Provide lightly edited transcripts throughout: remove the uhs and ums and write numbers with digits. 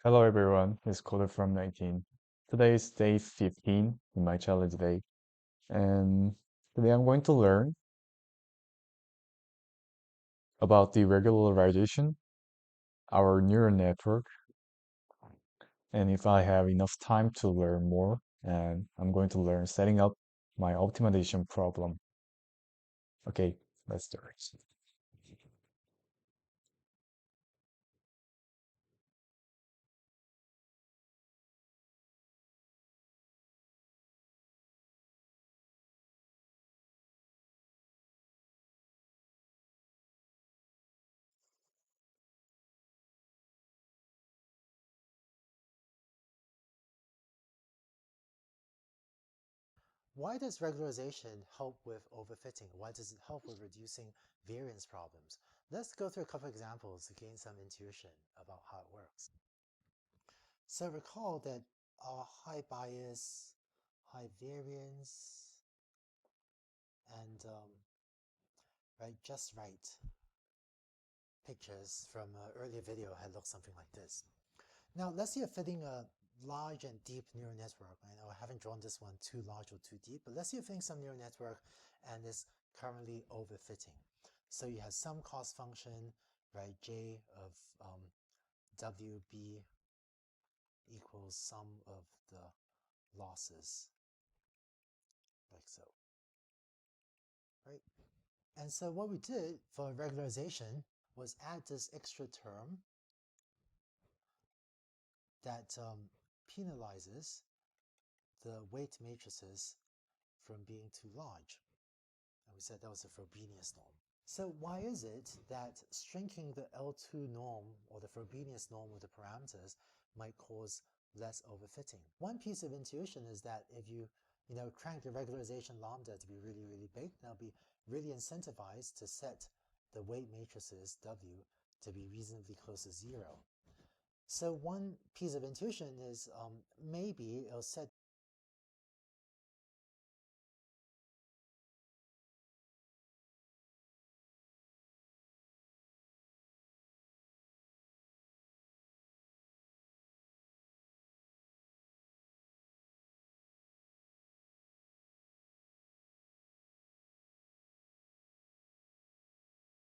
Hello everyone, it's Coder from 19. Today is day 15 in my challenge day, and today I'm going to learn about the regularization, our neural network, and if I have enough time to learn more, and I'm going to learn setting up my optimization problem. Okay, let's start. Why does regularization help with overfitting? Why does it help with reducing variance problems? Let's go through a couple examples to gain some intuition about how it works. So recall that our high bias, high variance, and just right pictures from an earlier video had looked something like this. Now let's say you're fitting a large and deep neural network. I know I haven't drawn this one too large or too deep, but let's say you're fitting some neural network and it's currently overfitting. So you have some cost function, right? J of WB equals sum of the losses, like so, right? And so what we did for regularization was add this extra term that penalizes the weight matrices from being too large. And we said that was a frobenius norm. So why is it that shrinking the L2 norm or the frobenius norm of the parameters might cause less overfitting? One piece of intuition is that if you crank the regularization lambda to be really, really big, they'll be really incentivized to set the weight matrices W to be reasonably close to zero. So one piece of intuition is maybe it'll set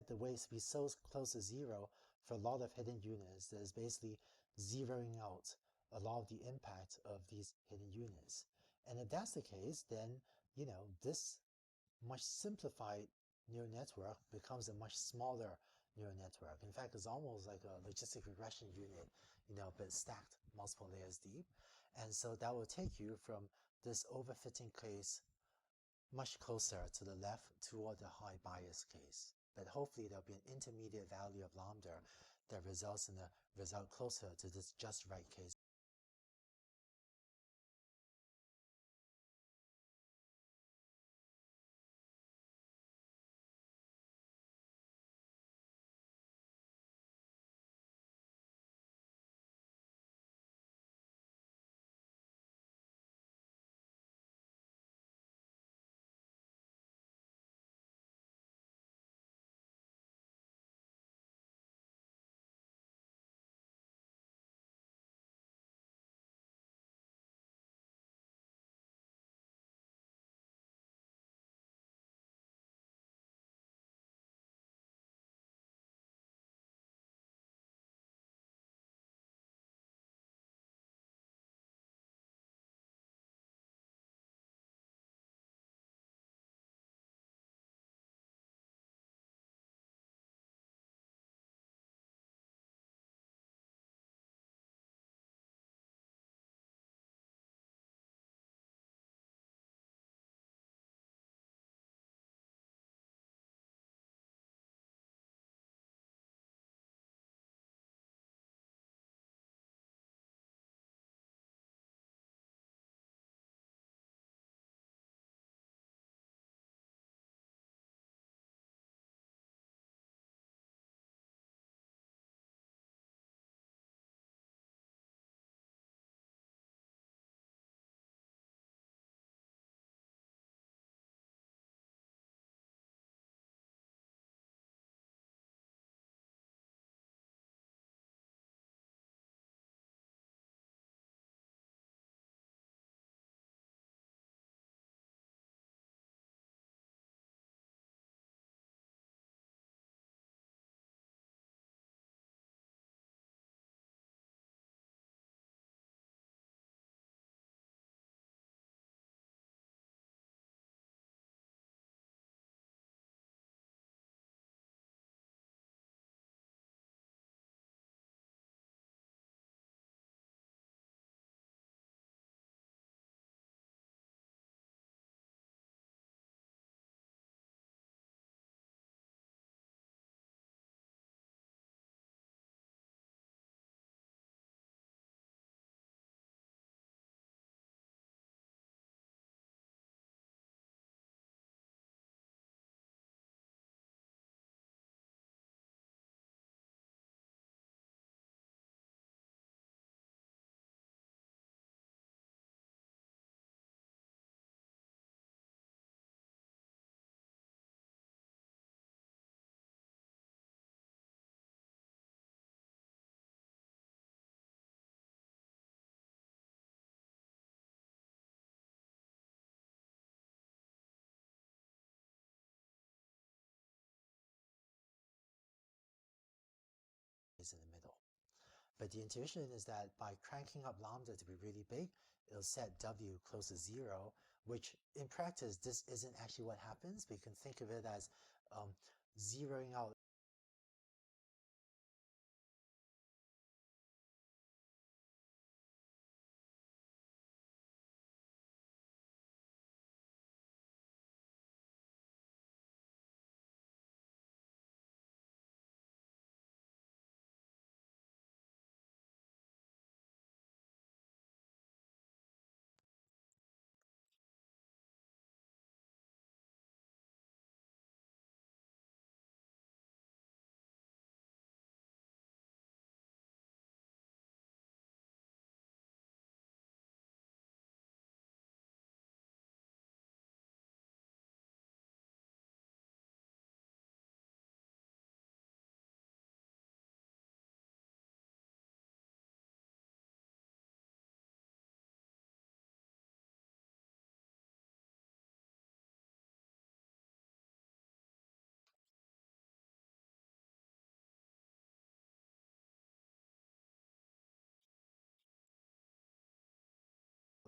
the weights to be so close to zero for a lot of hidden units that is basically zeroing out a lot of the impact of these hidden units. And if that's the case, then this much simplified neural network becomes a much smaller neural network. In fact, it's almost like a logistic regression unit, but stacked multiple layers deep. And so that will take you from this overfitting case much closer to the left toward the high bias case. But hopefully there'll be an intermediate value of lambda that results in a result closer to this just right case. But the intuition is that by cranking up lambda to be really big, it'll set W close to 0, which in practice, this isn't actually what happens, but you can think of it as zeroing out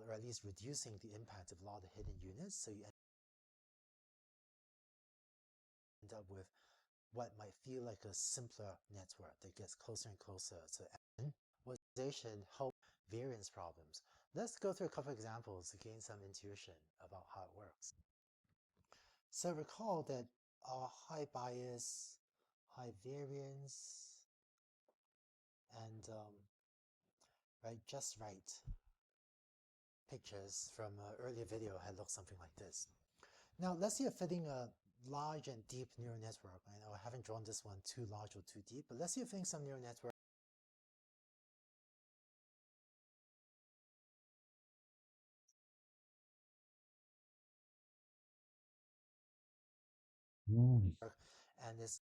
or at least reducing the impact of a lot of the hidden units, so you end up with what might feel like a simpler network that gets closer and closer to N. Regularization help variance problems. Let's go through a couple examples to gain some intuition about how it works. So recall that our high bias, high variance, and right, just right pictures from an earlier video had looked something like this. Now let's see if fitting a large and deep neural network. I know I haven't drawn this one too large or too deep, but let's see if fitting some neural network Mm. and this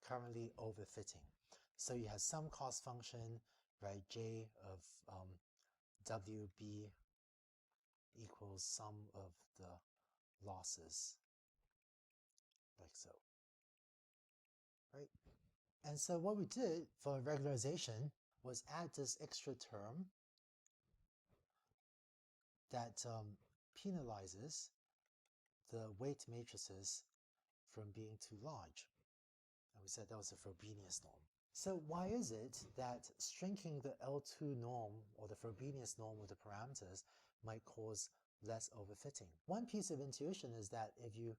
currently overfitting. So you have some cost function, right? J of WB equals sum of the losses, like so, right? And so what we did for regularization was add this extra term that penalizes the weight matrices from being too large. And we said that was a frobenius norm. So why is it that shrinking the L2 norm or the frobenius norm of the parameters might cause less overfitting? One piece of intuition is that if you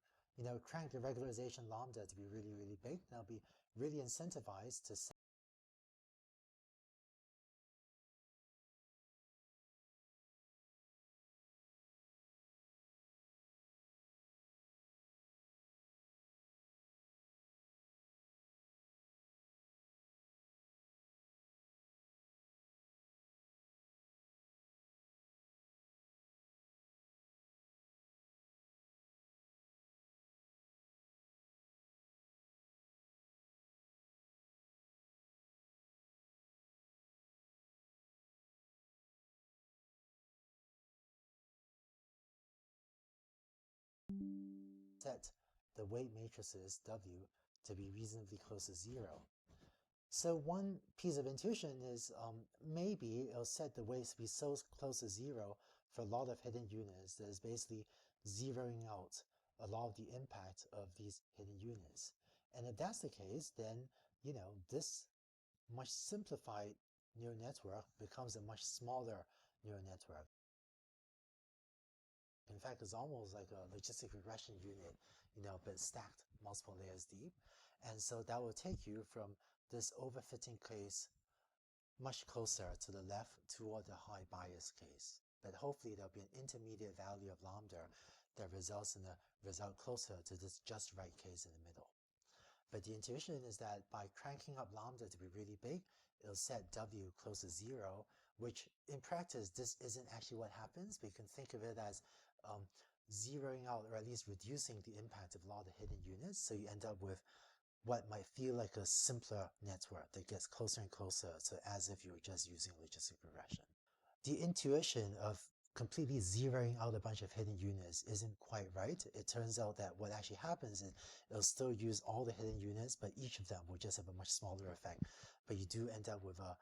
crank the regularization lambda to be really, really big, they'll be really incentivized to set the weight matrices W to be reasonably close to 0. So one piece of intuition is maybe it'll set the weights to be so close to 0 for a lot of hidden units that is basically zeroing out a lot of the impact of these hidden units. And if that's the case, then, this much simplified neural network becomes a much smaller neural network. In fact, it's almost like a logistic regression unit, but stacked multiple layers deep. And so that will take you from this overfitting case much closer to the left toward the high bias case. But hopefully there'll be an intermediate value of lambda that results in a result closer to this just right case in the middle. But the intuition is that by cranking up lambda to be really big, it'll set W close to 0, which in practice, this isn't actually what happens, but you can think of it as zeroing out, or at least reducing the impact of a lot of the hidden units. So you end up with what might feel like a simpler network that gets closer and closer to as if you were just using logistic regression. The intuition of completely zeroing out a bunch of hidden units isn't quite right. It turns out that what actually happens is it'll still use all the hidden units, but each of them will just have a much smaller effect. But you do end up with a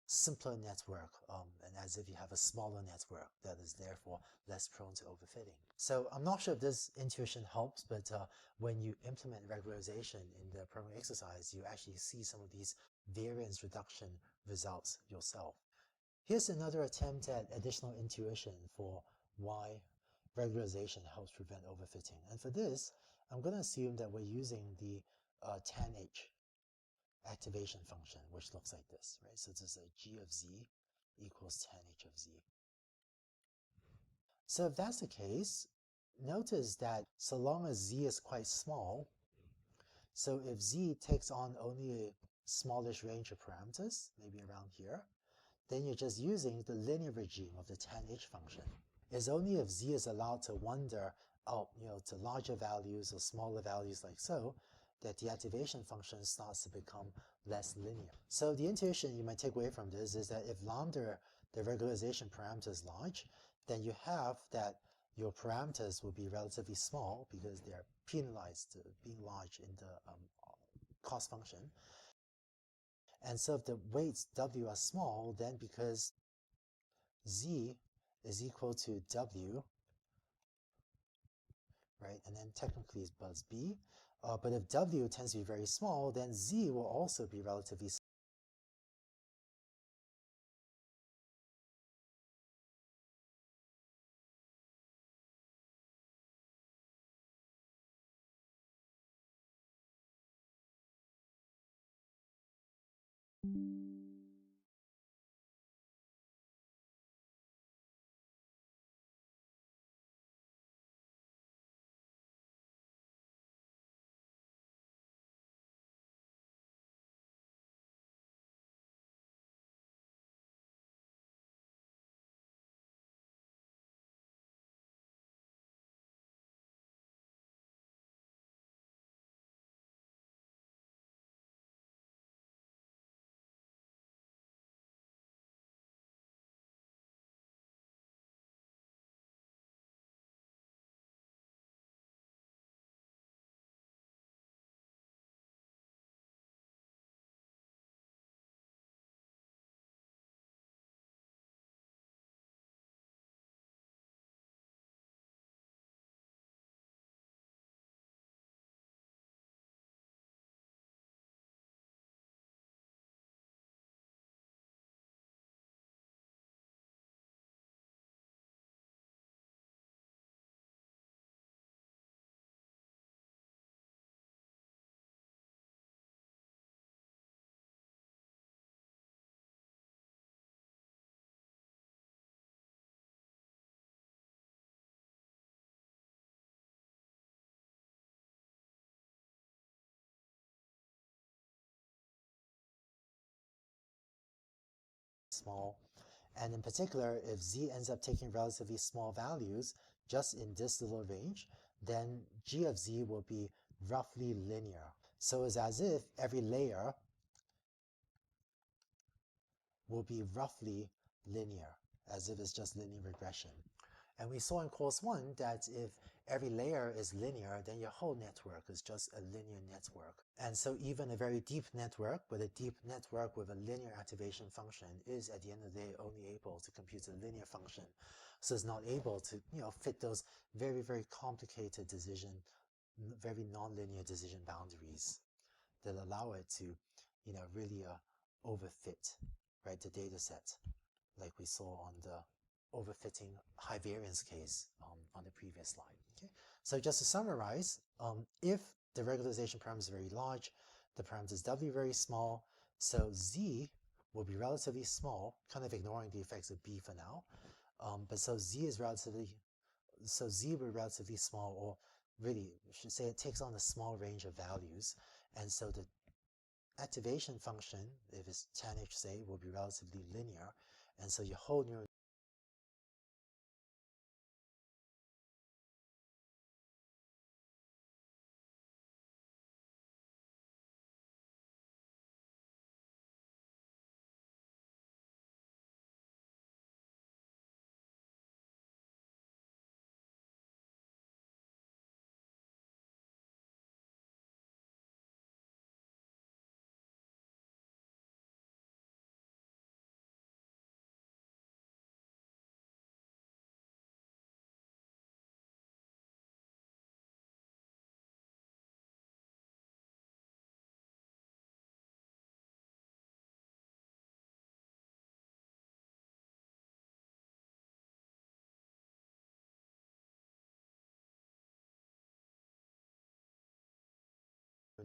simpler network, and as if you have a smaller network that is therefore less prone to overfitting. So I'm not sure if this intuition helps, but when you implement regularization in the programming exercise, you actually see some of these variance reduction results yourself. Here's another attempt at additional intuition for why regularization helps prevent overfitting. And for this, I'm going to assume that we're using the tanh activation function, which looks like this, right? So this is a g of z equals tanh of z. So if that's the case, notice that so long as z is quite small, so if z takes on only a smallish range of parameters, maybe around here, then you're just using the linear regime of the tanh function. It's only if z is allowed to wander out, to larger values or smaller values like so, that the activation function starts to become less linear. So the intuition you might take away from this is that if lambda, the regularization parameter, is large, then you have that your parameters will be relatively small because they're penalized to being large in the cost function. And so if the weights W are small, then because Z is equal to W, right, and then technically it's buzz B, but if W tends to be very small, then Z will also be relatively small. And in particular, if Z ends up taking relatively small values just in this little range, then G of Z will be roughly linear. So it's as if every layer will be roughly linear, as if it's just linear regression. And we saw in course 1 that if every layer is linear, then your whole network is just a linear network. And so even a very deep network with a linear activation function is at the end of the day only able to compute a linear function. So it's not able to fit those very, very complicated very nonlinear decision boundaries that allow it to really overfit, right, the data set, like we saw on the overfitting high variance case on the previous slide. Okay, so just to summarize, if the regularization parameter is very large, the parameters W very small, so Z will be relatively small, kind of ignoring the effects of B for now. But so Z will be relatively small, or really, I should say it takes on a small range of values, and so the activation function, if it's tanh, say, will be relatively linear, and so your whole neural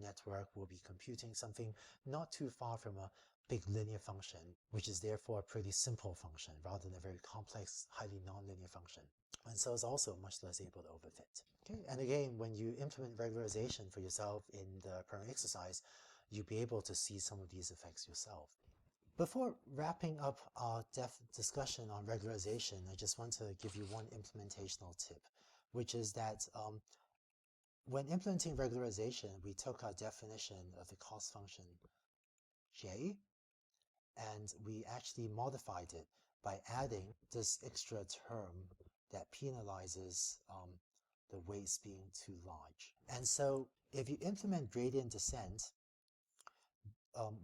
network will be computing something not too far from a big linear function, which is therefore a pretty simple function rather than a very complex, highly nonlinear function. And so it's also much less able to overfit. Okay, and again, when you implement regularization for yourself in the primary exercise, you'll be able to see some of these effects yourself. Before wrapping up our discussion on regularization, I just want to give you one implementational tip, which is that when implementing regularization, we took our definition of the cost function J, and we actually modified it by adding this extra term that penalizes the weights being too large. And so if you implement gradient descent,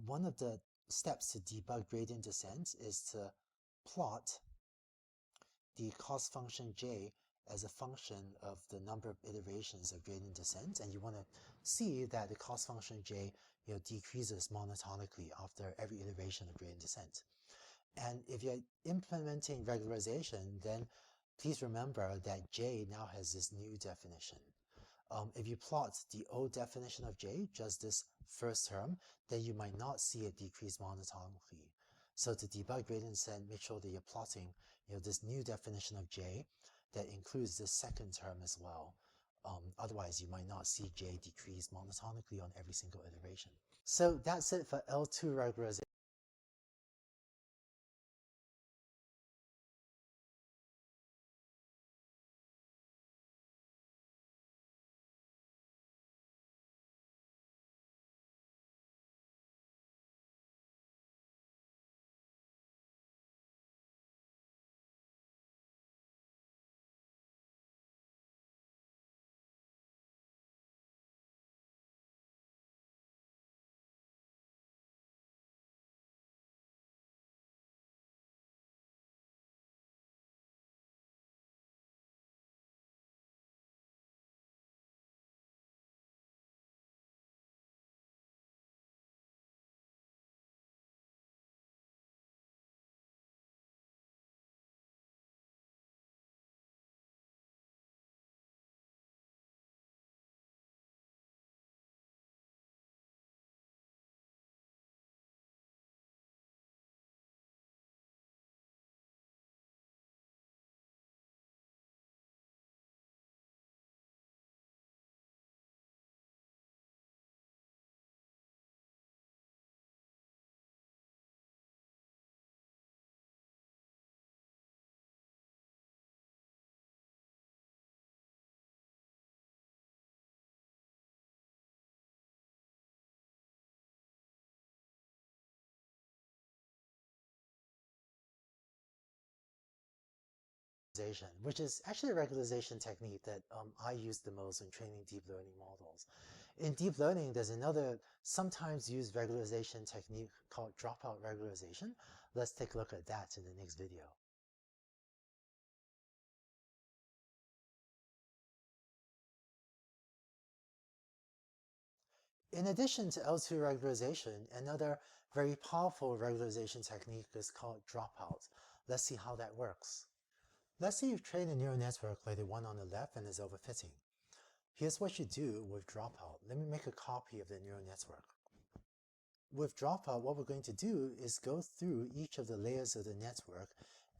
one of the steps to debug gradient descent is to plot the cost function J as a function of the number of iterations of gradient descent, and you want to see that the cost function J decreases monotonically after every iteration of gradient descent. And if you're implementing regularization, then please remember that J now has this new definition. If you plot the old definition of J, just this first term, then you might not see it decrease monotonically. So to debug gradient descent, make sure that you're plotting this new definition of J that includes this second term as well. Otherwise, you might not see J decrease monotonically on every single iteration. So that's it for L2 regularization. Which is actually a regularization technique that I use the most in training deep learning models. In deep learning, there's another sometimes used regularization technique called dropout regularization. Let's take a look at that in the next video. In addition to L2 regularization, another very powerful regularization technique is called dropout. Let's see how that works. Let's say you've trained a neural network like the one on the left and is overfitting. Here's what you do with dropout. Let me make a copy of the neural network. With Dropout, what we're going to do is go through each of the layers of the network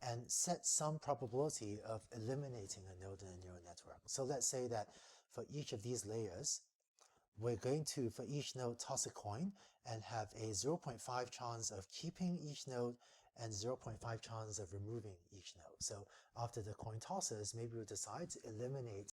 and set some probability of eliminating a node in a neural network. So let's say that for each of these layers, we're going to, for each node, toss a coin and have a 0.5 chance of keeping each node and 0.5 chance of removing each node. So after the coin tosses, maybe we'll decide to eliminate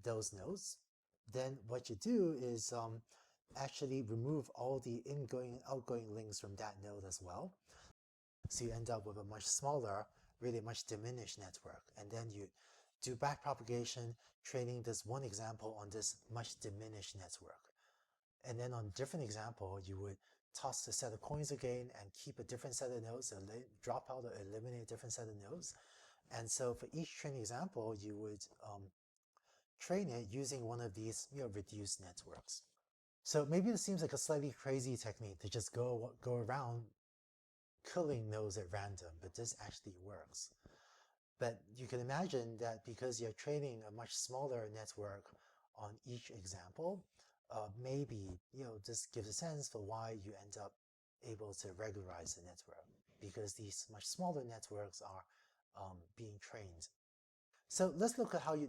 those nodes. Then what you do is actually remove all the ingoing and outgoing links from that node as well. So you end up with a much smaller, really much diminished network. And then you do backpropagation, training this one example on this much diminished network. And then on different example, you would toss a set of coins again and keep a different set of nodes, and drop out or eliminate a different set of nodes. And so for each training example, you would train it using one of these reduced networks. So maybe this seems like a slightly crazy technique to just go around killing nodes at random, but this actually works. But you can imagine that because you're training a much smaller network on each example, maybe this gives a sense for why you end up able to regularize the network, because these much smaller networks are being trained. So let's look at how you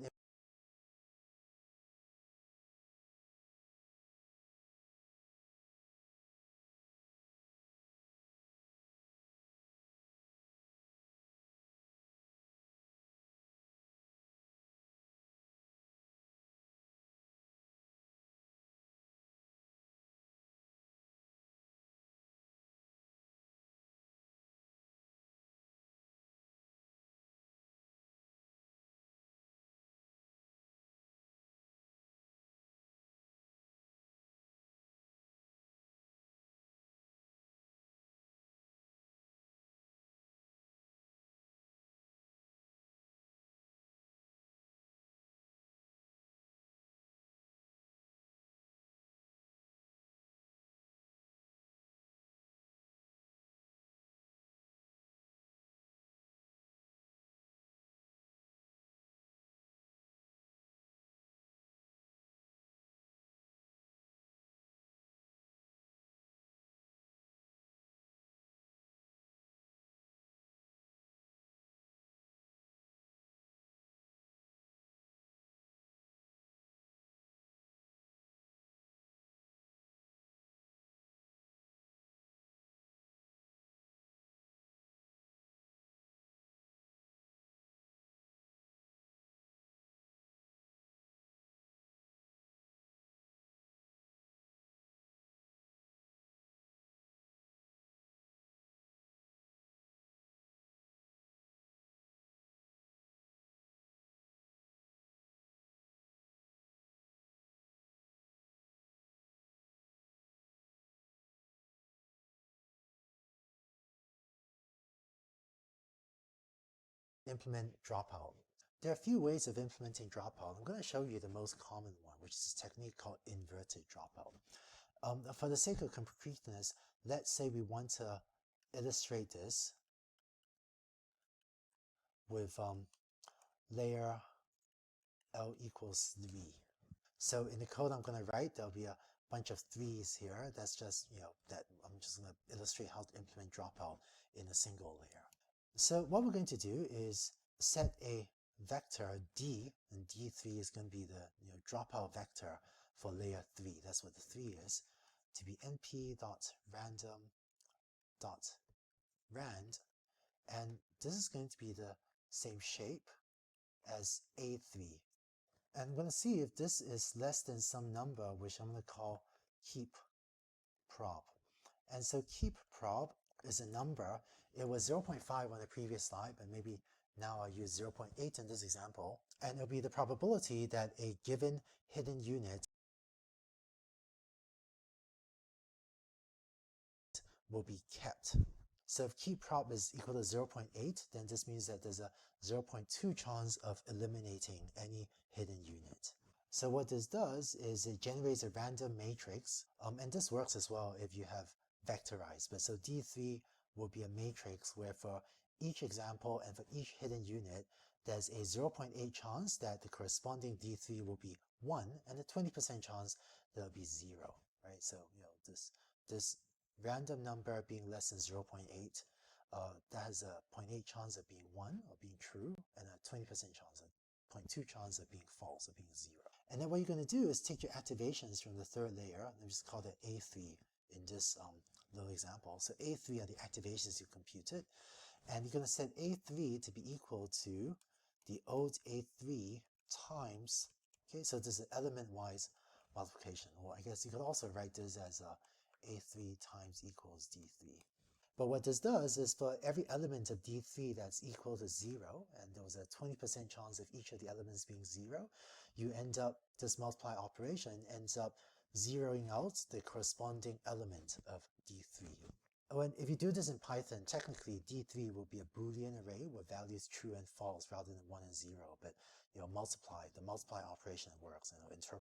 implement dropout. There are a few ways of implementing dropout. I'm going to show you the most common one, which is a technique called inverted dropout. For the sake of completeness, let's say we want to illustrate this with layer L equals 3. So in the code I'm going to write, there'll be a bunch of 3s here. That's just, that I'm just going to illustrate how to implement dropout in a single layer. So what we're going to do is set a vector d, and d3 is going to be the dropout vector for layer 3. That's what the 3 is, to be np.random.rand, and this is going to be the same shape as A3. And I'm going to see if this is less than some number, which I'm going to call keep prob. And so keep prob is a number. It was 0.5 on the previous slide, but maybe now I use 0.8 in this example. And it'll be the probability that a given hidden unit will be kept. So if keep prob is equal to 0.8, then this means that there's a 0.2 chance of eliminating any hidden unit. So what this does is it generates a random matrix, and this works as well if you have vectorized. But so D3 will be a matrix where for each example and for each hidden unit, there's a 0.8 chance that the corresponding D3 will be 1 and a 20% chance that it'll be 0, right? So, this random number being less than 0.8, that has a 0.8 chance of being 1 or being true, and a 20% chance, a 0.2 chance of being false or being 0. And then what you're going to do is take your activations from the third layer, let me just call it A3 in this little example. So A3 are the activations you computed, and you're going to set A3 to be equal to the old A3 times, okay, so this is element-wise multiplication, or I guess you could also write this as A3 times equals D3. But what this does is for every element of D3 that's equal to 0, and there was a 20% chance of each of the elements being 0, you end up, this multiply operation ends up zeroing out the corresponding element of D3. If you do this in Python, technically D3 will be a Boolean array with values true and false rather than 1 and 0, but the multiply operation works, and it'll interpret.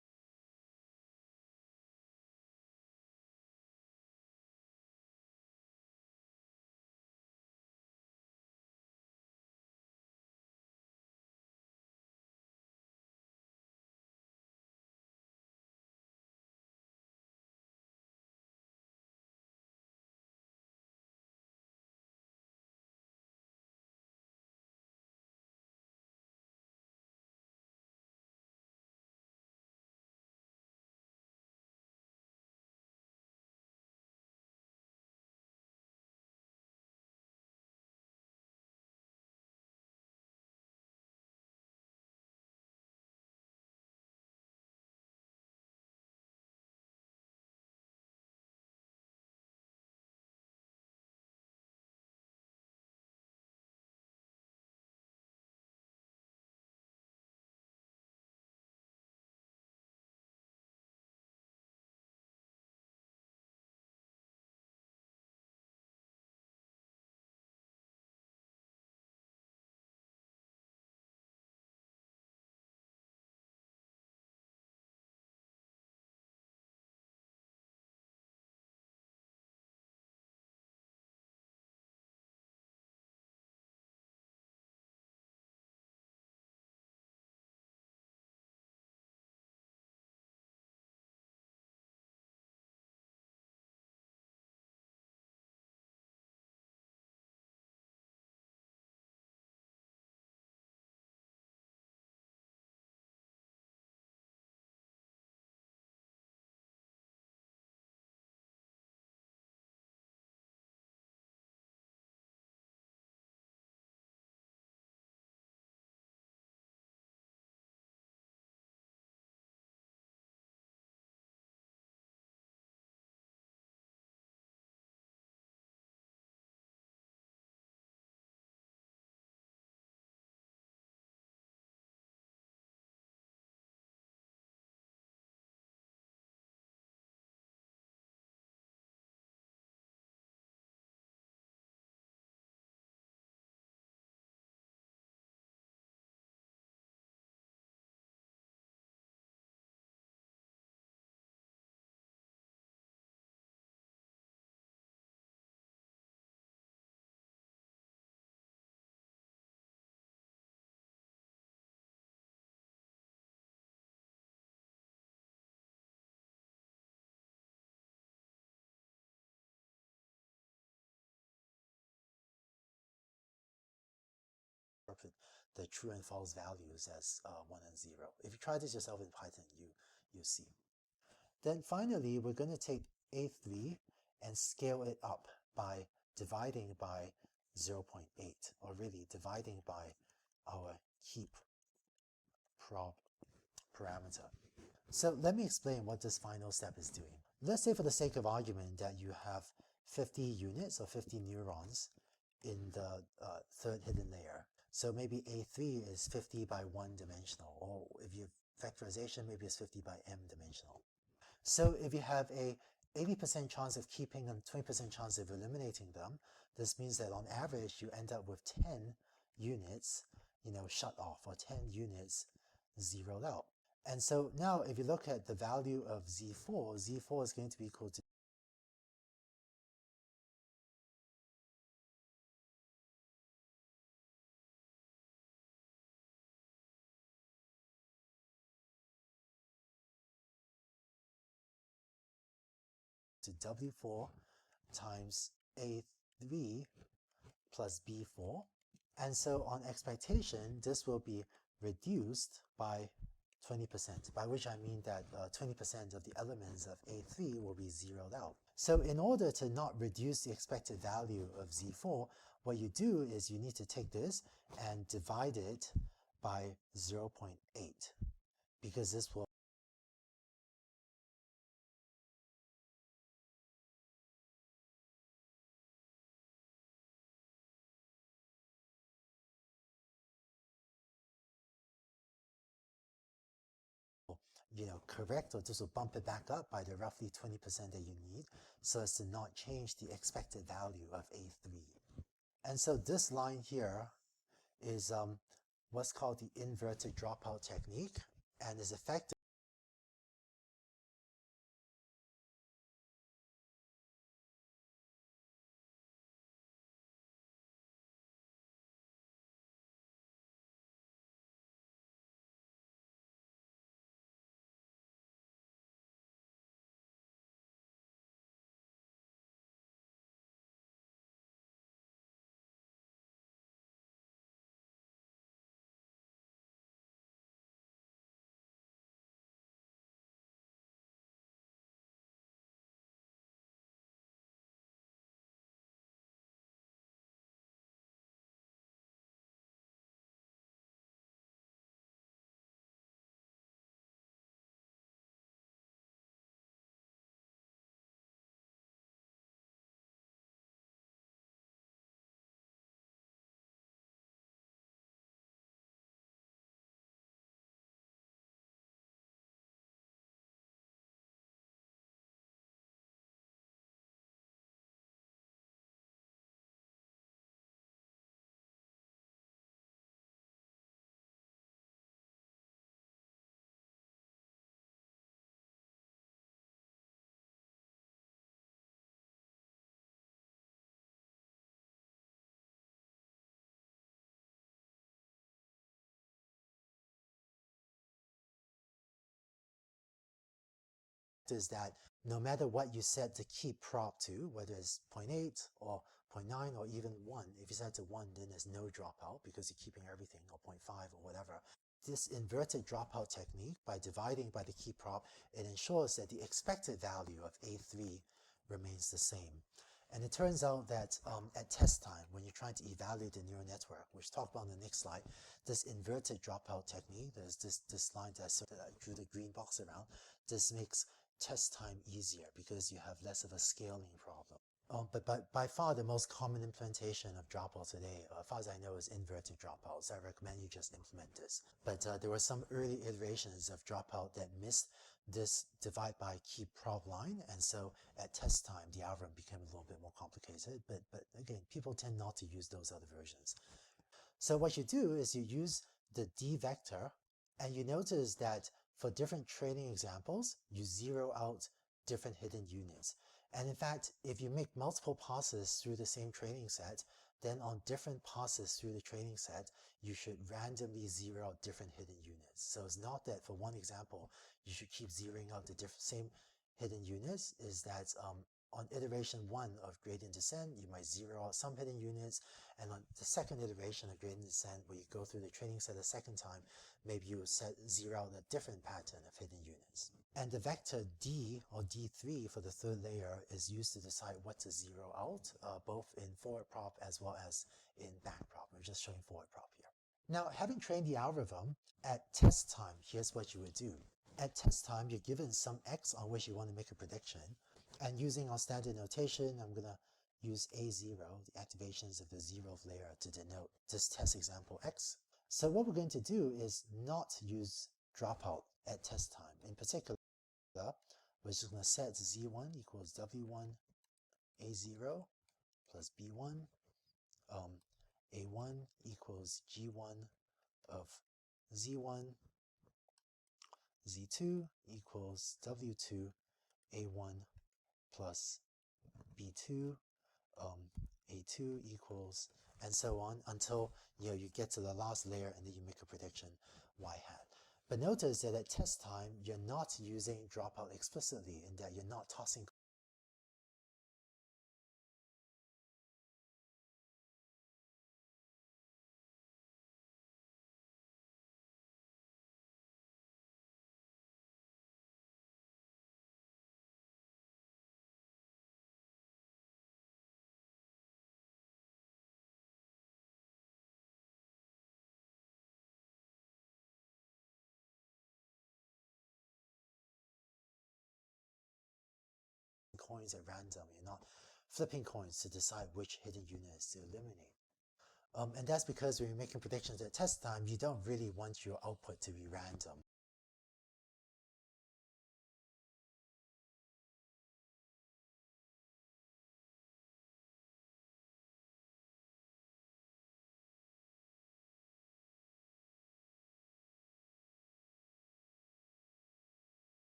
the true and false values as 1 and 0. If you try this yourself in Python, you see. Then finally, we're going to take A3 and scale it up by dividing by 0.8, or really dividing by our keep prob parameter. So let me explain what this final step is doing. Let's say for the sake of argument that you have 50 units or 50 neurons in the third hidden layer. So maybe A3 is 50 by 1 dimensional, or if you have factorization, maybe it's 50 by m dimensional. So if you have a 80% chance of keeping and 20% chance of eliminating them, this means that on average you end up with 10 units, shut off, or 10 units zeroed out. And so now if you look at the value of Z4, Z4 is going to be equal to W4 times A3 plus B4. And so on expectation, this will be reduced by 20%, by which I mean that 20% of the elements of A3 will be zeroed out. So in order to not reduce the expected value of Z4, what you do is you need to take this and divide it by 0.8, because this will correct, or this will bump it back up by the roughly 20% that you need, so as to not change the expected value of A3. And so this line here is what's called the inverted dropout technique, and is effective is that no matter what you set the keep prop to, whether it's 0.8 or 0.9 or even 1, if you set it to 1, then there's no dropout because you're keeping everything, or 0.5 or whatever. This inverted dropout technique, by dividing by the keep prop, it ensures that the expected value of A3 remains the same. And it turns out that at test time, when you're trying to evaluate the neural network, which talk about in the next slide, this inverted dropout technique, there's this line that I drew the green box around, this makes test time easier because you have less of a scaling problem. But by far the most common implementation of dropout today, as far as I know, is inverted dropouts. I recommend you just implement this. But there were some early iterations of dropout that missed this divide by keep prob line, and so at test time the algorithm became a little bit more complicated. But again, people tend not to use those other versions. So what you do is you use the D vector, and you notice that for different training examples, you zero out different hidden units. And in fact, if you make multiple passes through the same training set, then on different passes through the training set, you should randomly zero out different hidden units. So it's not that for one example, you should keep zeroing out the same hidden units, is that on iteration 1 of gradient descent, you might zero out some hidden units, and on the second iteration of gradient descent, where you go through the training set a second time, maybe you zero out a different pattern of hidden units. And the vector D, or D3 for the third layer, is used to decide what to zero out, both in forward prop as well as in back prop. We're just showing forward prop here. Now, having trained the algorithm, at test time, here's what you would do. At test time, you're given some x on which you want to make a prediction. And using our standard notation, I'm going to use A0, the activations of the 0th layer, to denote this test example x. So what we're going to do is not use dropout at test time. In particular, we're just going to set z1 equals w1 a0 plus b1, a1 equals g1 of z1, z2 equals w2 a1 plus b2, a2 equals, and so on until you get to the last layer and then you make a prediction y hat. But notice that at test time, you're not using dropout explicitly, in that you're not tossing coins at random. You're not flipping coins to decide which hidden units to eliminate. And that's because when you're making predictions at test time, you don't really want your output to be random.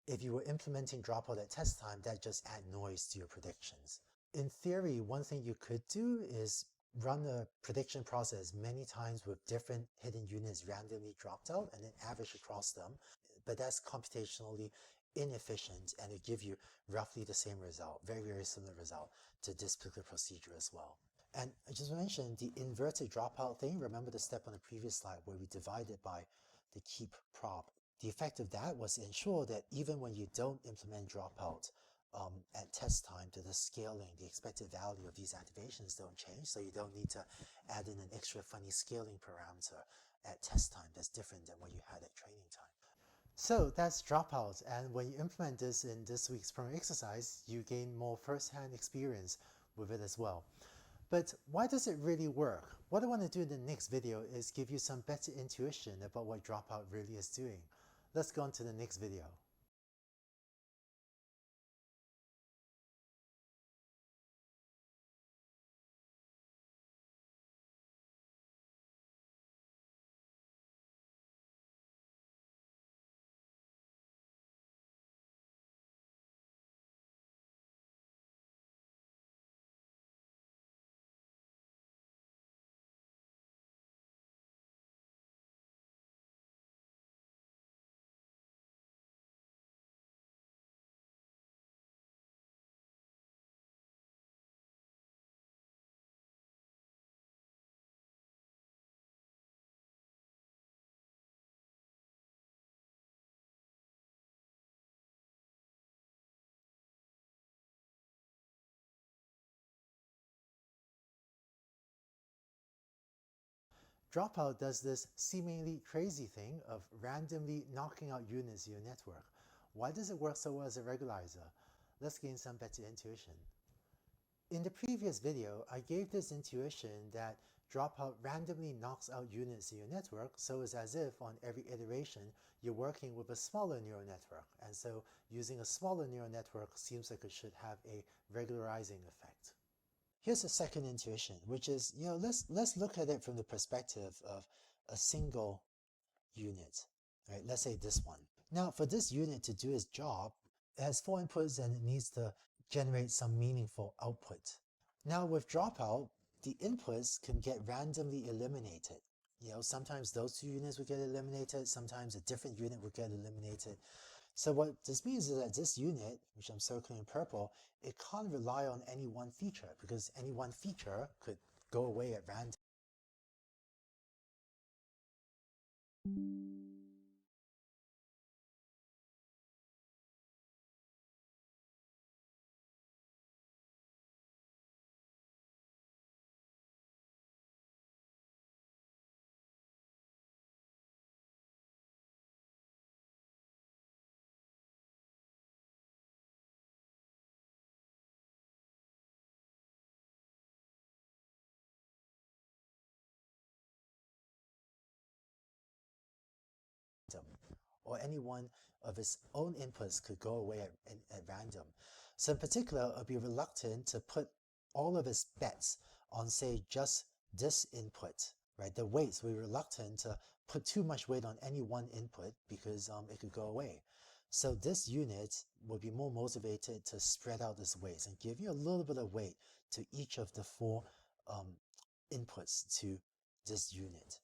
If you were implementing dropout at test time, that just add noise to your predictions. In theory, one thing you could do is run a prediction process many times with different hidden units randomly dropped out and then average across them. But that's computationally inefficient, and it give you roughly the same result, very, very similar result to this particular procedure as well. And I just mentioned the inverted dropout thing. Remember the step on the previous slide where we divided by the keep prop. The effect of that was to ensure that even when you don't implement dropout at test time, to the scaling, the expected value of these activations don't change, so you don't need to add in an extra funny scaling parameter at test time that's different than what you had at training time. So that's dropout, and when you implement this in this week's program exercise, you gain more first-hand experience with it as well. But why does it really work? What I want to do in the next video is give you some better intuition about what dropout really is doing. Let's go on to the next video. Dropout does this seemingly crazy thing of randomly knocking out units in your network. Why does it work so well as a regularizer? Let's gain some better intuition. In the previous video, I gave this intuition that dropout randomly knocks out units in your network, so it's as if on every iteration you're working with a smaller neural network, and so using a smaller neural network seems like it should have a regularizing effect. Here's a second intuition, which is, let's look at it from the perspective of a single unit, right? Let's say this one. Now, for this unit to do its job, it has four inputs and it needs to generate some meaningful output. Now, with dropout, the inputs can get randomly eliminated. Sometimes those two units will get eliminated, sometimes a different unit will get eliminated. So what this means is that this unit, which I'm circling in purple, it can't rely on any one feature because any one feature could go away at random. Or any one of its own inputs could go away at random. So in particular, it'll be reluctant to put all of its bets on, say, just this input, right? The weights, we're reluctant to put too much weight on any one input because it could go away. So this unit will be more motivated to spread out its weights and give you a little bit of weight to each of the four inputs to this unit.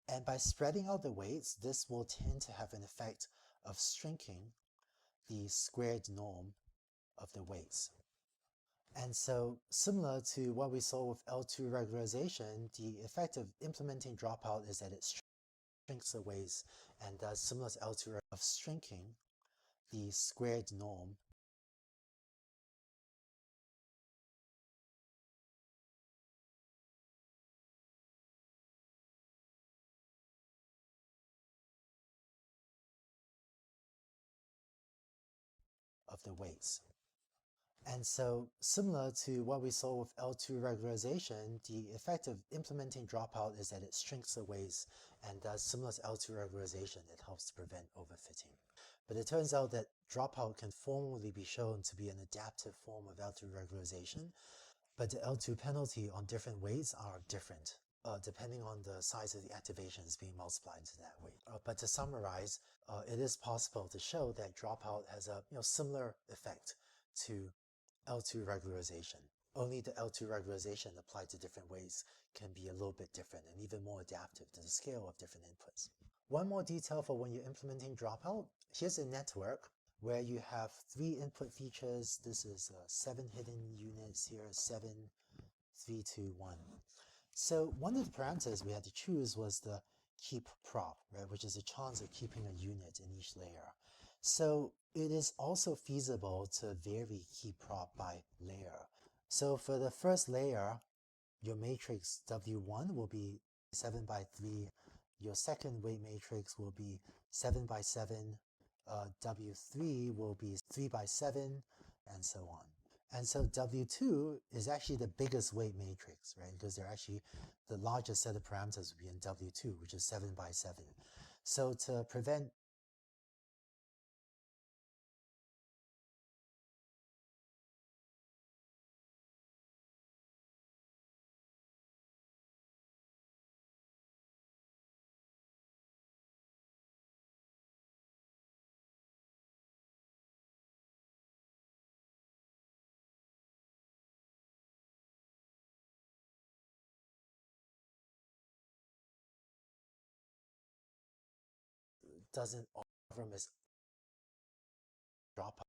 And by spreading out the weights, this will tend to have an effect of shrinking the squared norm of the weights. And so similar to what we saw with L2 regularization, the effect of implementing dropout is that it shrinks the weights and does similar to L2 of shrinking the squared norm of the weights. And so similar to what we saw with L2 regularization, the effect of implementing dropout is that it shrinks the weights and does similar to L2 regularization, it helps to prevent overfitting. But it turns out that dropout can formally be shown to be an adaptive form of L2 regularization, but the L2 penalty on different weights are different, depending on the size of the activations being multiplied into that weight. But to summarize, it is possible to show that dropout has a similar effect to L2 regularization. Only the L2 regularization applied to different weights can be a little bit different and even more adaptive to the scale of different inputs. One more detail for when you're implementing dropout, here's a network where you have 3 input features. This is 7 hidden units here, 7, 3, 2, 1. So one of the parameters we had to choose was the keep prop, right, which is a chance of keeping a unit in each layer. So it is also feasible to vary keep prop by layer. So for the first layer, your matrix W1 will be 7 by 3. Your second weight matrix will be 7 by 7. W3 will be 3 by 7, and so on. And so W2 is actually the biggest weight matrix, right? Because they're actually the largest set of parameters will be in W2, which is 7 by 7. So to prevent doesn't offer miss dropout.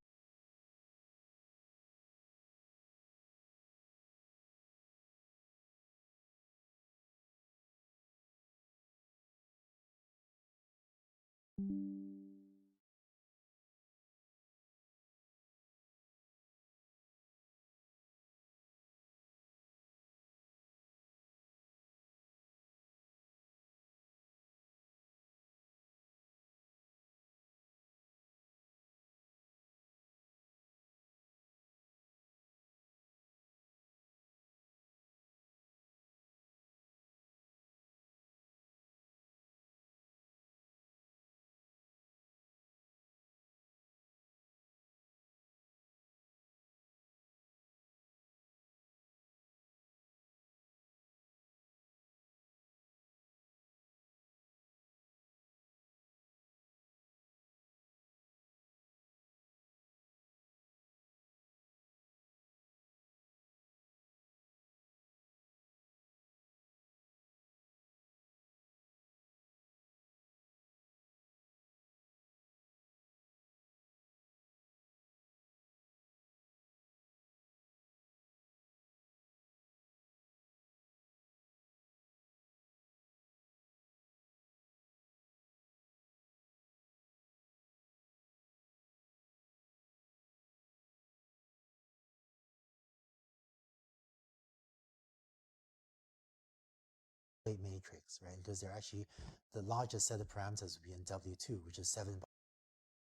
weight matrix, right? Because they're actually the largest set of parameters would be in W2, which is 7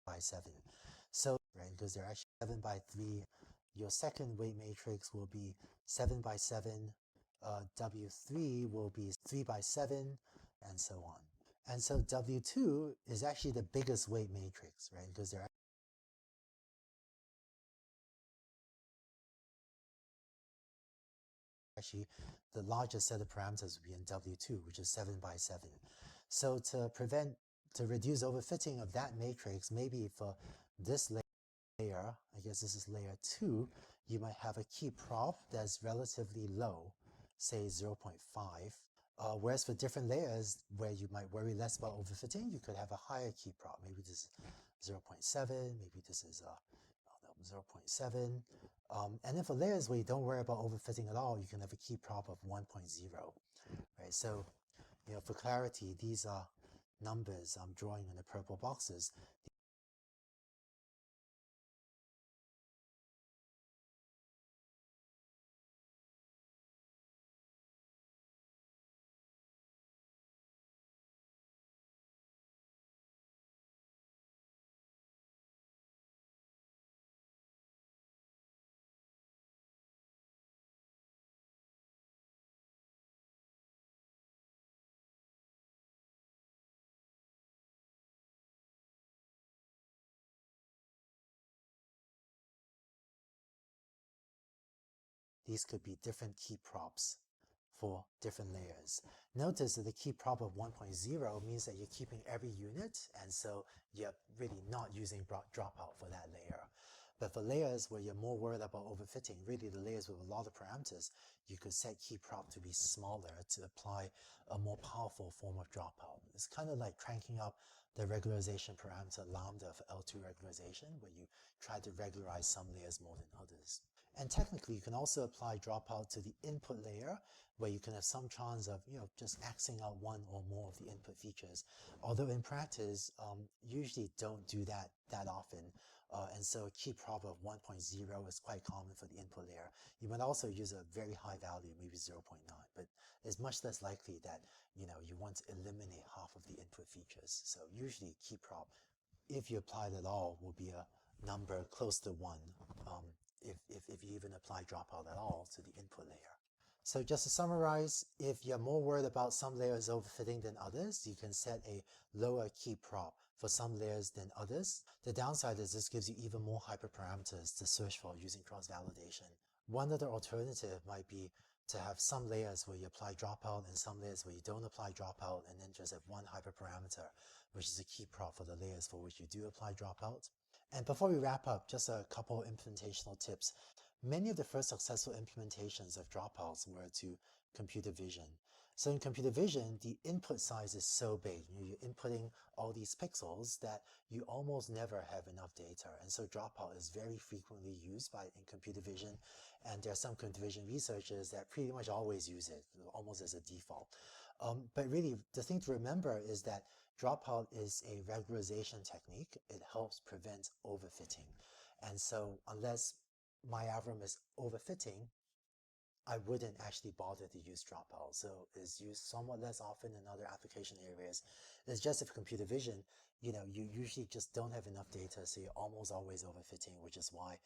by 7. So, right, because they're actually 7 by 3. Your second weight matrix will be 7 by 7. W3 will be 3 by 7, and so on. And so W2 is actually the biggest weight matrix, right? Because they're actually the largest set of parameters would be in W2, which is 7 by 7. So to reduce overfitting of that matrix, maybe for this layer, I guess this is layer 2, you might have a key prop that's relatively low, say 0.5. Whereas for different layers where you might worry less about overfitting, you could have a higher key prop. Maybe this is 0.7, maybe this is 0.7. And then for layers where you don't worry about overfitting at all, you can have a key prop of 1.0, right? So, for clarity, these are numbers I'm drawing in the purple boxes. These could be different key props for different layers. Notice that the key prop of 1.0 means that you're keeping every unit, and so you're really not using dropout for that layer. But for layers where you're more worried about overfitting, really the layers with a lot of parameters, you could set key prop to be smaller to apply a more powerful form of dropout. It's kind of like cranking up the regularization parameter lambda for L2 regularization, where you try to regularize some layers more than others. And technically, you can also apply dropout to the input layer, where you can have some chance of just axing out one or more of the input features. Although in practice, usually don't do that often. And so a key prop of 1.0 is quite common for the input layer. You might also use a very high value, maybe 0.9, but it's much less likely that you want to eliminate half of the input features. So usually key prop, if you apply it at all, will be a number close to 1, if you even apply dropout at all to the input layer. So just to summarize, if you're more worried about some layers overfitting than others, you can set a lower key prop for some layers than others. The downside is this gives you even more hyperparameters to search for using cross-validation. One other alternative might be to have some layers where you apply dropout and some layers where you don't apply dropout, and then just have one hyperparameter, which is a key prop for the layers for which you do apply dropout. And before we wrap up, just a couple implementational tips. Many of the first successful implementations of dropouts were to computer vision. So in computer vision, the input size is so big. You're inputting all these pixels that you almost never have enough data. And so dropout is very frequently used in computer vision. And there are some computer vision researchers that pretty much always use it, almost as a default. But really, the thing to remember is that dropout is a regularization technique. It helps prevent overfitting. And so unless my algorithm is overfitting, I wouldn't actually bother to use Dropout. So it's used somewhat less often in other application areas. It's just if computer vision, you usually just don't have enough data, so you're almost always overfitting, which is why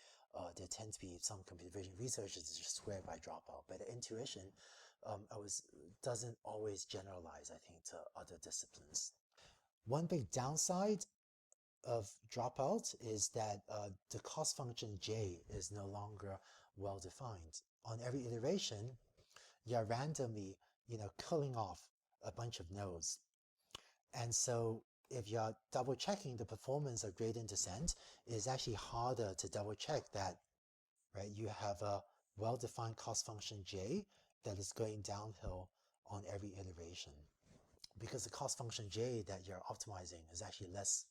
there tend to be some computer vision researchers that just swear by Dropout. But intuition, doesn't always generalize, I think, to other disciplines. One big downside of Dropout is that the cost function J is no longer well defined. On every iteration, you're randomly, killing off a bunch of nodes. And so if you're double checking the performance of gradient descent, it's actually harder to double check that, right? You have a well-defined cost function J that is going downhill on every iteration, because the cost function J that you're optimizing is actually less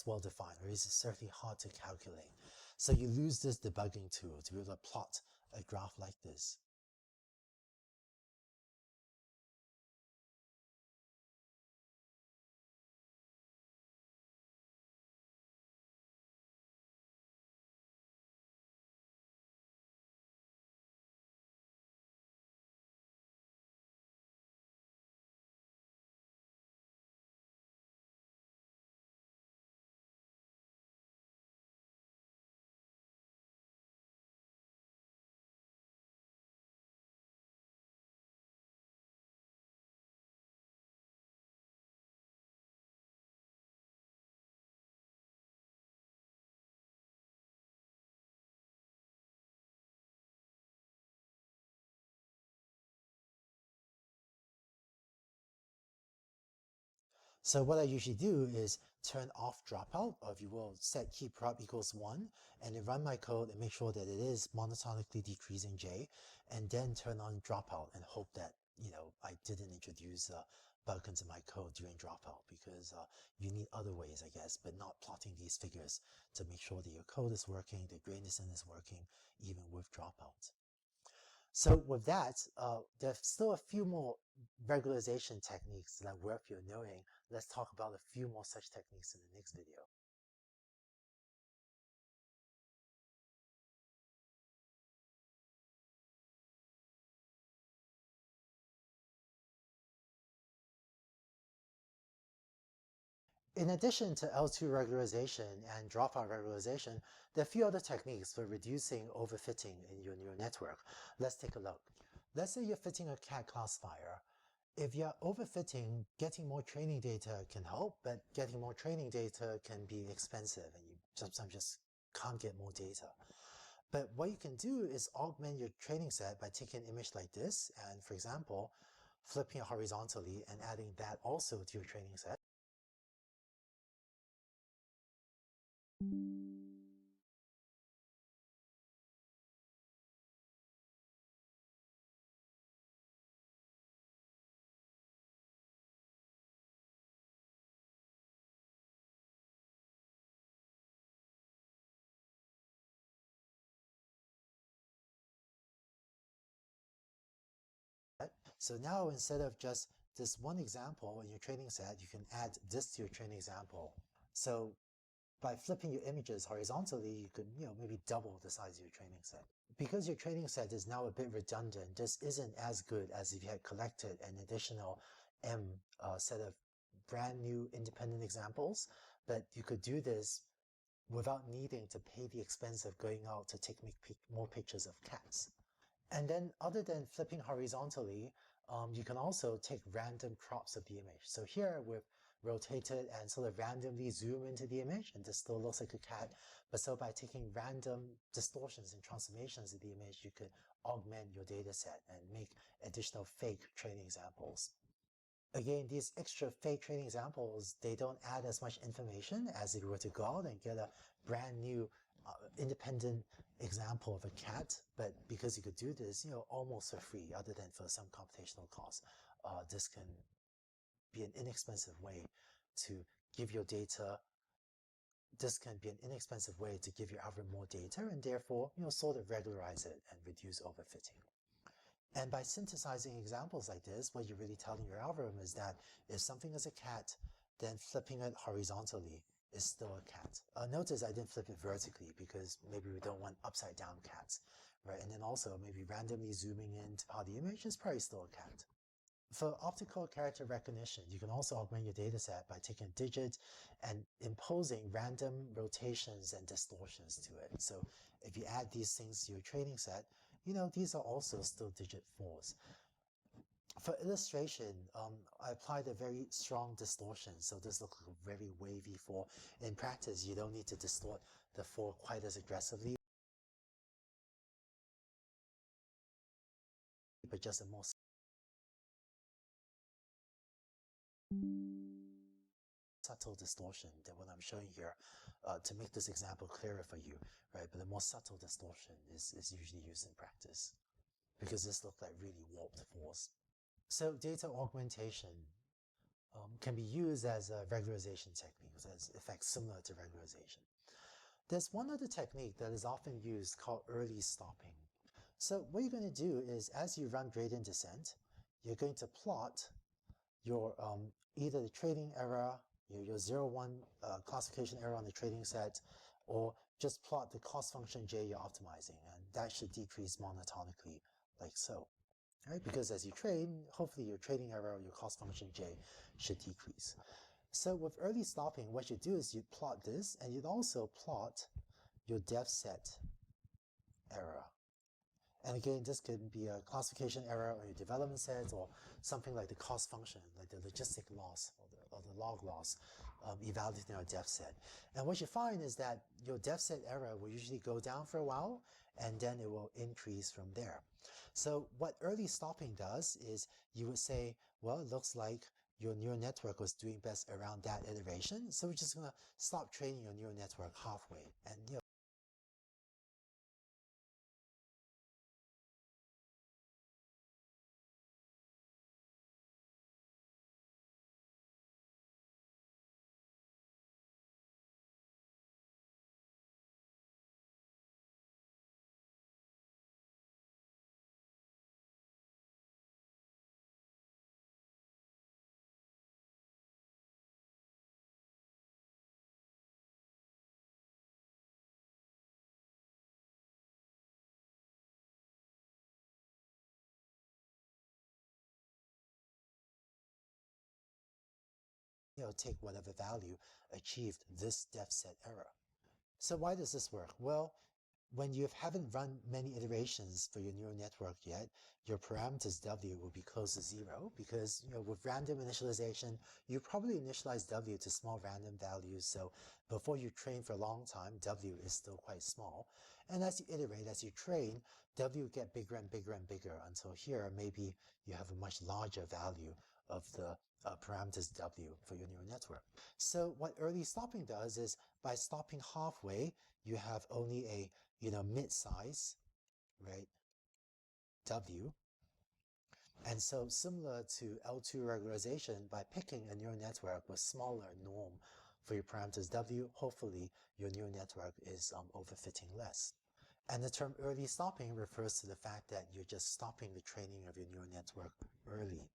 well defined, or is certainly hard to calculate. So you lose this debugging tool to be able to plot a graph like this. So what I usually do is turn off dropout, or if you will, set key prop equals 1, and then run my code and make sure that it is monotonically decreasing J, and then turn on dropout and hope that, I didn't introduce a bug into my code during dropout, because you need other ways, I guess, but not plotting these figures to make sure that your code is working, the gradient descent is working, even with dropout. So with that, there's still a few more regularization techniques that are worth your knowing. Let's talk about a few more such techniques in the next video. In addition to L2 regularization and dropout regularization, there are a few other techniques for reducing overfitting in your neural network. Let's take a look. Let's say you're fitting a cat classifier. If you're overfitting, getting more training data can help, but getting more training data can be expensive, and you sometimes just can't get more data. But what you can do is augment your training set by taking an image like this and, for example, flipping it horizontally and adding that also to your training set. So now instead of just this one example in your training set, you can add this to your training example. So by flipping your images horizontally, you could maybe double the size of your training set. Because your training set is now a bit redundant, this isn't as good as if you had collected an additional M set of brand new independent examples, but you could do this without needing to pay the expense of going out to take more pictures of cats. And then other than flipping horizontally, you can also take random crops of the image. So here we've rotated and sort of randomly zoom into the image, and this still looks like a cat. But so by taking random distortions and transformations of the image, you could augment your data set and make additional fake training examples. Again, these extra fake training examples, they don't add as much information as if you were to go out and get a brand new independent example of a cat, but because you could do this, almost for free, other than for some computational cost, this can be an inexpensive way to give your data. This can be an inexpensive way to give your algorithm more data, and therefore, sort of regularize it and reduce overfitting. And by synthesizing examples like this, what you're really telling your algorithm is that if something is a cat, then flipping it horizontally is still a cat. Notice I didn't flip it vertically because maybe we don't want upside down cats, right? And then also maybe randomly zooming into how the image is probably still a cat. For optical character recognition, you can also augment your dataset by taking a digit and imposing random rotations and distortions to it. So if you add these things to your training set, these are also still digit 4s. For illustration, I applied a very strong distortion, so this looks like a very wavy 4. In practice, you don't need to distort the 4 quite as aggressively, but just a more subtle distortion than what I'm showing here to make this example clearer for you, right? But a more subtle distortion is usually used in practice because this looks like really warped 4s. So data augmentation can be used as a regularization technique, as effects similar to regularization. There's one other technique that is often used called early stopping. So what you're going to do is as you run gradient descent, you're going to plot your either the trading error, your 0-1 classification error on the trading set, or just plot the cost function j you're optimizing, and that should decrease monotonically like so. Right? Because as you trade, hopefully your trading error or your cost function j should decrease. So with early stopping, what you do is you plot this, and you'd also plot your depth set error. And again, this could be a classification error on your development set or something like the cost function, like the logistic loss or the log loss evaluating our depth set. And what you find is that your depth set error will usually go down for a while, and then it will increase from there. So what early stopping does is you would say, well, it looks like your neural network was doing best around that iteration, so we're just going to stop training your neural network halfway. And take whatever value achieved this depth set error. So why does this work? Well, when you haven't run many iterations for your neural network yet, your parameters W will be close to 0 because with random initialization, you probably initialize W to small random values. So before you train for a long time, W is still quite small. And as you iterate, as you train, W will get bigger and bigger and bigger until here, maybe you have a much larger value of the parameters W for your neural network. So what early stopping does is by stopping halfway, you have only a mid-size, right, W. And so similar to L2 regularization, by picking a neural network with smaller norm for your parameters W, hopefully your neural network is overfitting less. And the term early stopping refers to the fact that you're just stopping the training of your neural network early.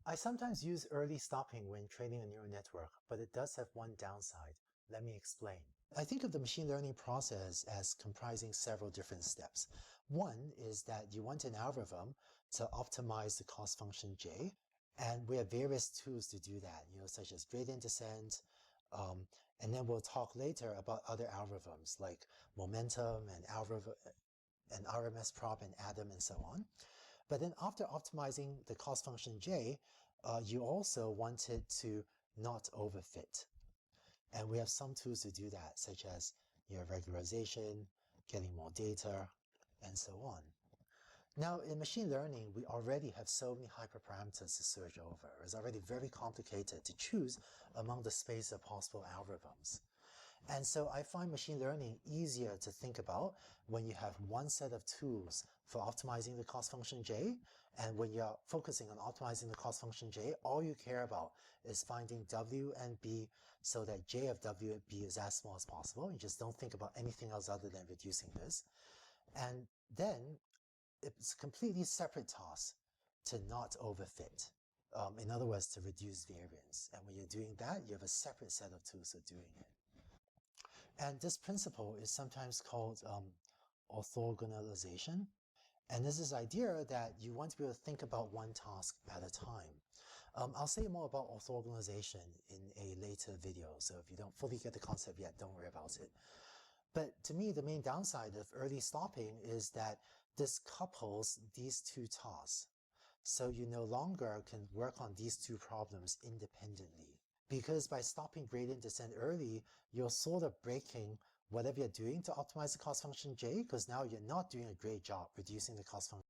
I sometimes use early stopping when training a neural network, but it does have one downside. Let me explain. I think of the machine learning process as comprising several different steps. One is that you want an algorithm to optimize the cost function j, and we have various tools to do that, such as gradient descent, and then we'll talk later about other algorithms like momentum and RMS prop and Adam and so on. But then after optimizing the cost function j, you also want it to not overfit. And we have some tools to do that, such as regularization, getting more data, and so on. Now, in machine learning, we already have so many hyperparameters to search over. It's already very complicated to choose among the space of possible algorithms. And so I find machine learning easier to think about when you have one set of tools for optimizing the cost function j, and when you're focusing on optimizing the cost function j, all you care about is finding W and B so that j of W and B is as small as possible. You just don't think about anything else other than reducing this. And then it's a completely separate task to not overfit. In other words, to reduce variance. And when you're doing that, you have a separate set of tools for doing it. And this principle is sometimes called orthogonalization. And this is idea that you want to be able to think about one task at a time. I'll say more about orthogonalization in a later video, so if you don't fully get the concept yet, don't worry about it. But to me, the main downside of early stopping is that this couples these two tasks. So you no longer can work on these two problems independently. Because by stopping gradient descent early, you're sort of breaking whatever you're doing to optimize the cost function j, because now you're not doing a great job reducing the cost function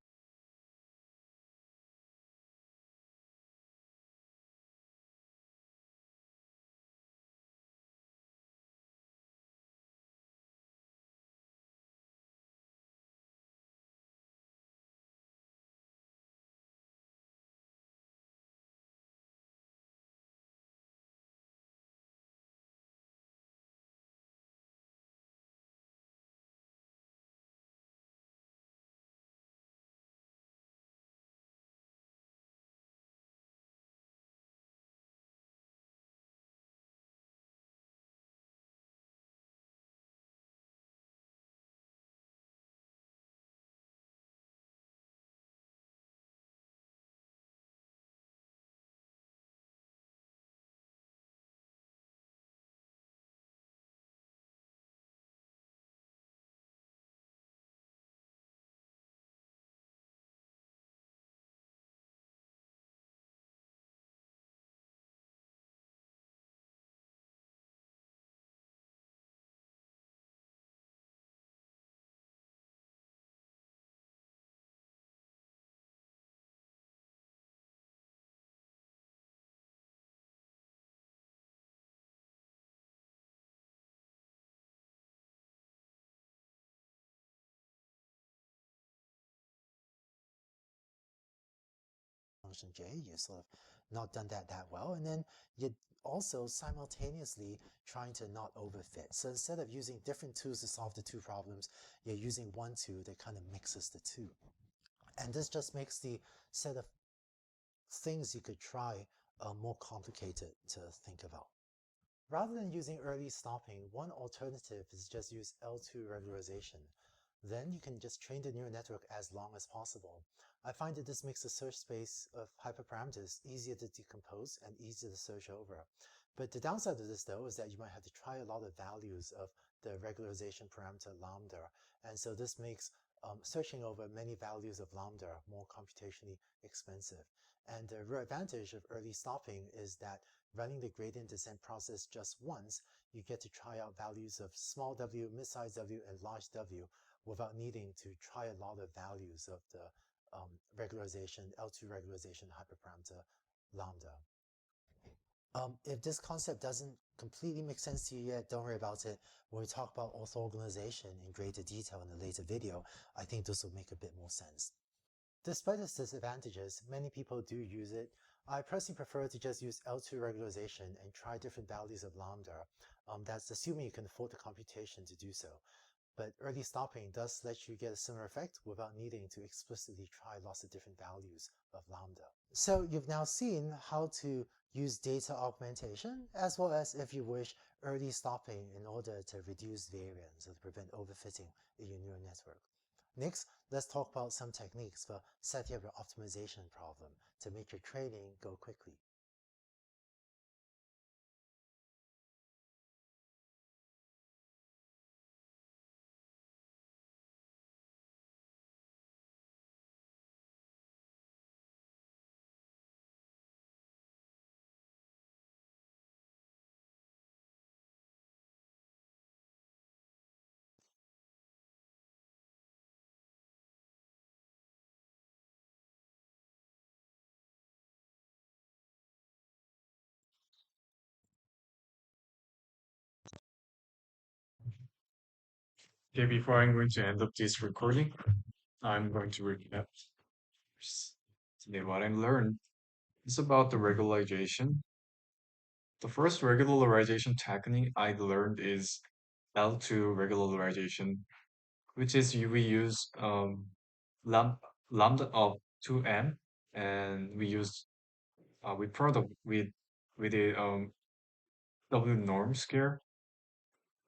j. You sort of not done that well. And then you're also simultaneously trying to not overfit. So instead of using different tools to solve the two problems, you're using one tool that kind of mixes the two. And this just makes the set of things you could try more complicated to think about. Rather than using early stopping, one alternative is just use L2 regularization. Then you can just train the neural network as long as possible. I find that this makes the search space of hyperparameters easier to decompose and easier to search over. But the downside of this, though, is that you might have to try a lot of values of the regularization parameter lambda. And so this makes searching over many values of lambda more computationally expensive. And the real advantage of early stopping is that running the gradient descent process just once, you get to try out values of small w, mid-size w, and large w without needing to try a lot of values of the regularization, L2 regularization hyperparameter lambda. If this concept doesn't completely make sense to you yet, don't worry about it. When we talk about orthogonalization in greater detail in a later video, I think this will make a bit more sense. Despite its disadvantages, many people do use it. I personally prefer to just use L2 regularization and try different values of lambda. That's assuming you can afford the computation to do so. But early stopping does let you get a similar effect without needing to explicitly try lots of different values of lambda. So you've now seen how to use data augmentation, as well as, if you wish, early stopping in order to reduce variance or to prevent overfitting in your neural network. Next, let's talk about some techniques for setting up your optimization problem to make your training go quickly. Okay, before I'm going to end up this recording, I'm going to recap today what I learned. It's about the regularization. The first regularization technique I learned is L2 regularization, which is we use lam lambda of 2m, and we product with a W norm square.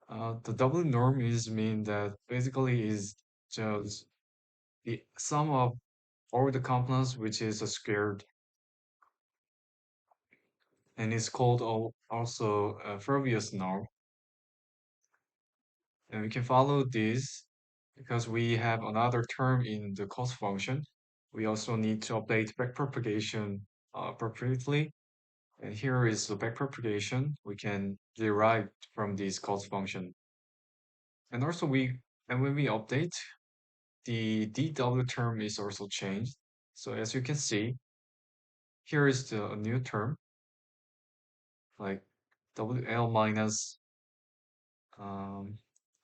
The W norm is mean that basically is just the sum of all the components, which is a squared, and it's called also a frobenius norm. And we can follow this because we have another term in the cost function. We also need to update backpropagation appropriately. And here is the backpropagation we can derive from this cost function. And also when we update, the dw term is also changed. So as you can see, here is the new term, like wl minus um,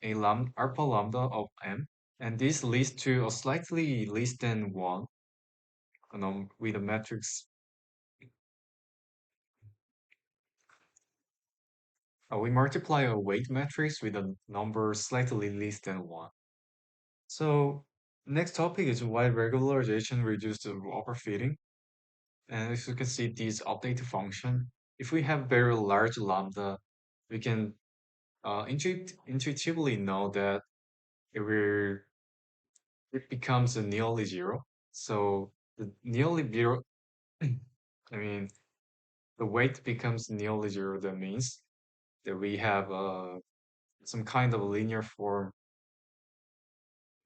alpha lambda of m. And this leads to a slightly less than 1 with a matrix. We multiply a weight matrix with a number slightly less than 1. So next topic is why regularization reduces the overfitting. And as you can see, this update function, if we have very large lambda, we can intuitively know that it will it becomes a nearly zero. So the nearly zero, I mean, the weight becomes nearly zero. That means that we have some kind of linear form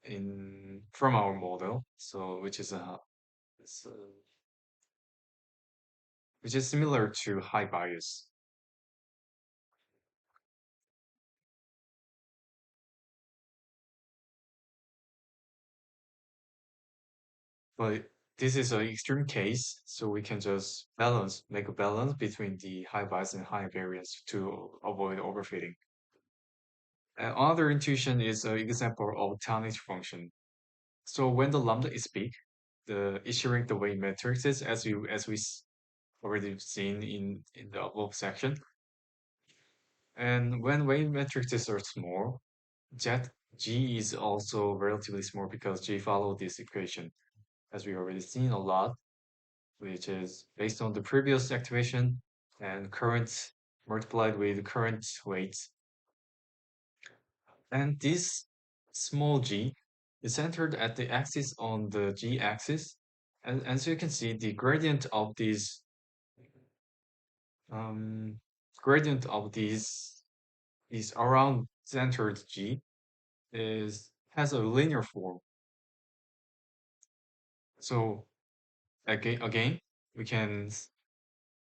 in from our model. So it's, uh, which is similar to high bias. But this is an extreme case, so we can just make a balance between the high bias and high variance to avoid overfitting. Another intuition is an example of tonnage function. So when the lambda is big, the issuing the weight matrices, already seen in the above section, and when weight matrices are small, jet G is also relatively small because G follow this equation, as we already seen a lot, which is based on the previous activation and current multiplied with current weights. And this small g is centered at the axis on the g axis. And as you can see, the um, gradient of these is around centered g is has a linear form. So again, we can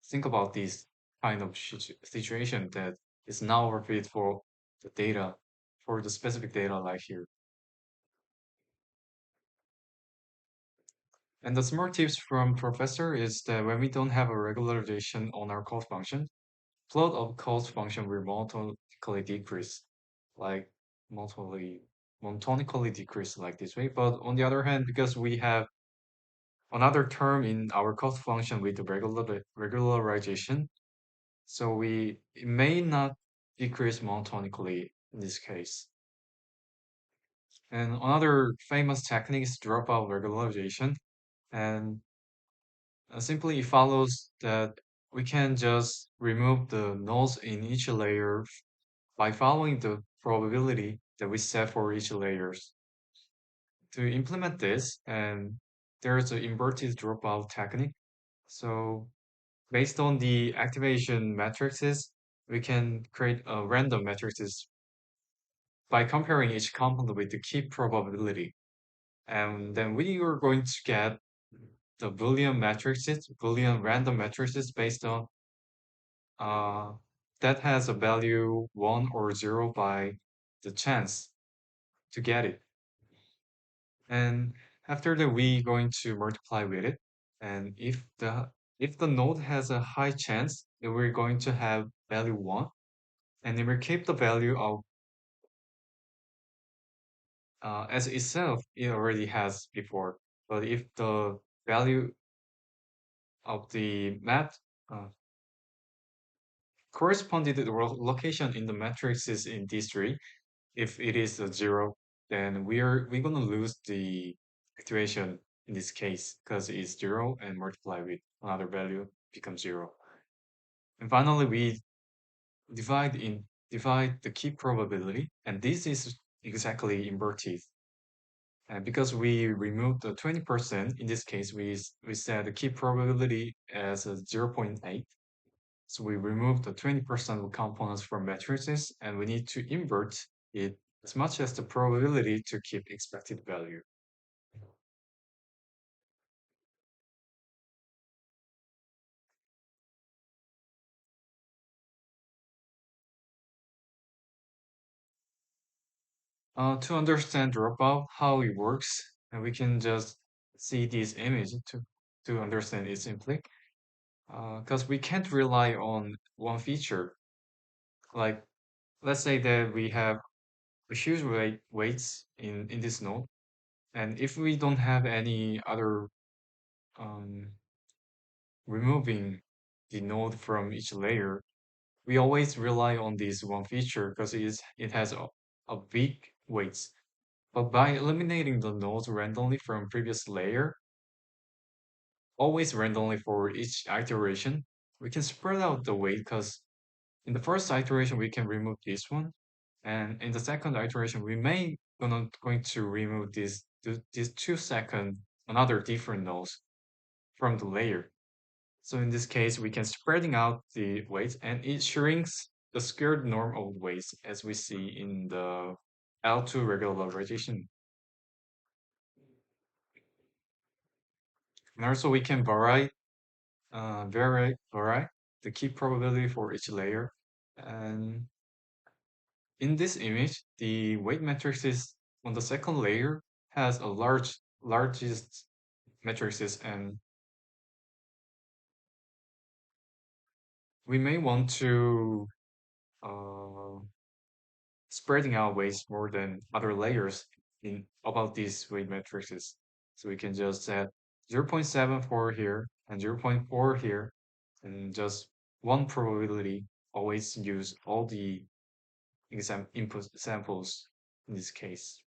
think about this kind of situation that is now overfit for the data, for the specific data like here. And the smart tips from professor is that when we don't have a regularization on our cost function, plot of cost function will monotonically decrease, like monotonically, monotonically decrease like this way. But on the other hand, because we have another term in our cost function with the regularization, so it may not decrease monotonically in this case. And another famous technique is dropout regularization. And simply it follows that we can just remove the nodes in each layer by following the probability that we set for each layers. To implement this, and there's an inverted dropout technique. So based on the activation matrices, we can create a random matrices by comparing each component with the key probability. And then we are going to get the Boolean random matrices based on uh, that has a value 1 or 0 by the chance to get it. And after that, we going to multiply with it. And if the node has a high chance, then we're going to have value 1. And then we keep the value of as itself, it already has before. But if the value of the map uh, corresponded to the location in the matrix is in D3, if it is a 0, then we're gonna lose the iteration in this case because it's zero and multiply with another value becomes zero. And finally, we divide in divide the key probability, and this is exactly inverted. And because we removed the 20%, in this case, we set the key probability as a 0.8. So we remove the 20% of components from matrices, and we need to invert it as much as the probability to keep expected value. To understand dropout, how it works, and we can just see this image to understand it simply. Because we can't rely on one feature. Like, let's say that we have a huge weights in this node, and if we don't have any other um, removing the node from each layer, we always rely on this one feature because it has a big weights. But by eliminating the nodes randomly from previous layer, always randomly for each iteration, we can spread out the weight because in the first iteration we can remove this one, and in the second iteration we may going to remove these 2 second another different nodes from the layer. So in this case, we can spreading out the weights and it shrinks the squared norm of weights as we see in the L2 regularization. And also we can vary the key probability for each layer. And in this image, the weight matrices on the second layer has a largest matrices, and we may want to uh, spreading out weights more than other layers in about these weight matrices. So we can just set 0.74 here and 0.4 here, and just one probability. Always use all the exam input samples in this case.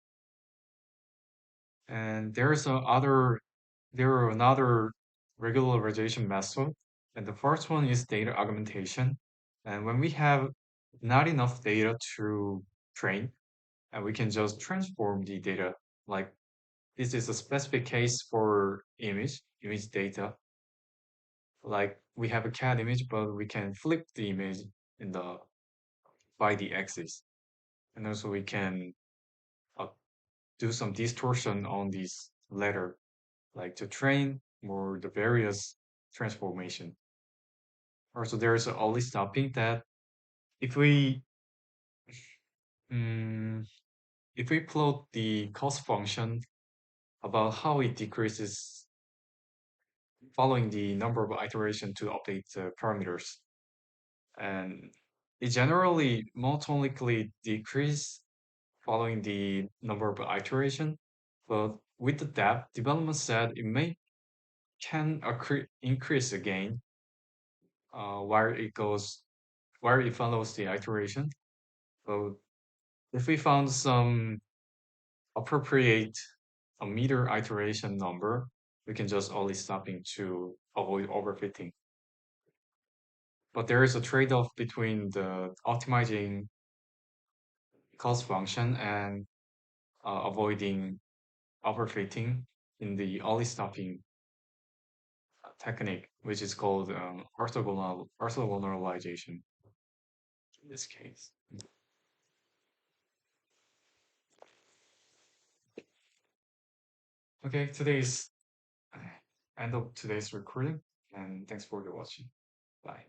And there are another regularization method, and the first one is data augmentation. And when we have not enough data to train, and we can just transform the data. Like this is a specific case for image data. Like we have a cat image, but we can flip the image in the by the axis, and also we can uh, do some distortion on this letter, like to train more the various transformation. Also, there is a only stopping that if we mm, if we plot the cost function about how it decreases following the number of iteration to update the parameters. And it generally monotonically decrease following the number of iteration, but with the depth, development said it may can increase again while it follows the iteration. So if we found some appropriate a meter iteration number, we can just only stopping to avoid overfitting. But there is a trade-off between the optimizing cost function and avoiding overfitting in the early stopping technique, which is called orthogonalization in this case. Okay, today's end of today's recording, and thanks for the watching. Bye.